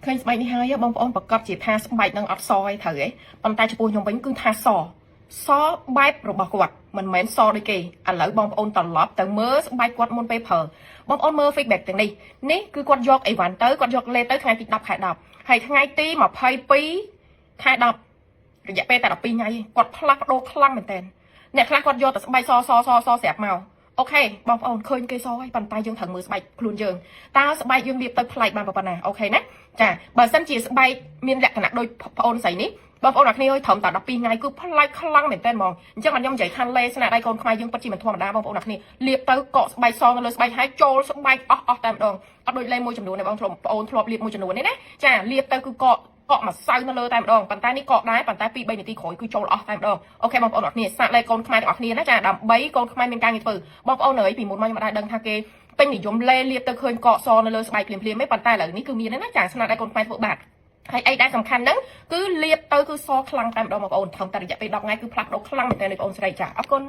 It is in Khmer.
ឃើញស្បែកនេះហើយបងប្អូនប្រកាសជាថាស្បែកនឹងអត់សឲ្យត្រូវឯងប៉ុន្តែចំពោះខ្ញុំវិញគឺថាសបែបរបស់គាត់មិនមែនសដូចគេឥឡូវបងប្អូនត្រឡប់ទៅមើលស្បែកគាត់មុនពេលប្រើបងប្អូនមើល feedback ទាំងនេះគឺគាត់យកអីវ៉ាន់ទៅគាត់យកលេទៅថ្ងៃទី10 ខែ 10ហើយថ្ងៃទី22 ខែ 10រយៈពេលតែ12ថ្ងៃគាត់ផ្លាស់ប្ដូរខ្លាំងមែនតើអ្នកខ្លះគាត់យកតែស្បែកសស្រាប់មកអូខេបងប្អូនឃើញគេសហើយប៉ុន្តែយើងត្រូវមើលស្បែកខ្លួនយើងតើស្បែកយើងលាបទៅប្លែកបានប៉ុណ្ណាអូខេណាចាបើសិនជាស្បែកមានលក្ខណៈដូចបងអូនស្រីនេះបងប្អូនអ្នកគ្នាអើយត្រឹមតែ12ថ្ងៃគឺប្លែកខ្លាំងមែនតើហ្មងអញ្ចឹងខ្ញុំនិយាយថាលេស្នាដៃកូនខ្មែរយើងពិតជាមិនធម្មតាបងប្អូនអ្នកគ្នាលាបទៅកកស្បែកសនៅលើស្បែកហើយចូលស្បែកអស់តែម្ដងអត់ដូចលេមួយចំនួនទេបងប្អូនធ្លាប់លាបមួយចំនួននេះណាចាលាបទៅគឺកកម្សៅនៅលើតែម្ដងប៉ុន្តែនេះកដែរប៉ុន្តែ2-3នាទីក្រោយគឺចូលអស់តែម្ដងអូខេបងប្អូនអរគ្នាសាកលេកូនខ្មែរទាំងអស់គ្នាណាចាដើម្បីកូនខ្មែរមានការងារធ្វើបងប្អូនអើយពីមុនមកខ្ញុំមិនដែរដឹងថាគេពេញនិយមលេលាបទៅឃើញកកសនៅលើស្បែកភ្លាមៗទេប៉ុន្តែឥឡូវនេះគឺមានណាចាស្នាដៃកូនខ្មែរធ្វើបាត់ហើយអីដែលសំខាន់ហ្នឹងគឺលាបទៅគឺសខ្លាំងតែម្ដងបងប្អូនត្រឹមតែរយៈពេល10ថ្ងៃគឺផ្លាស់ប្ដូរខ្លាំងមែនទែនបងប្អូនស្រីចាអរគុណ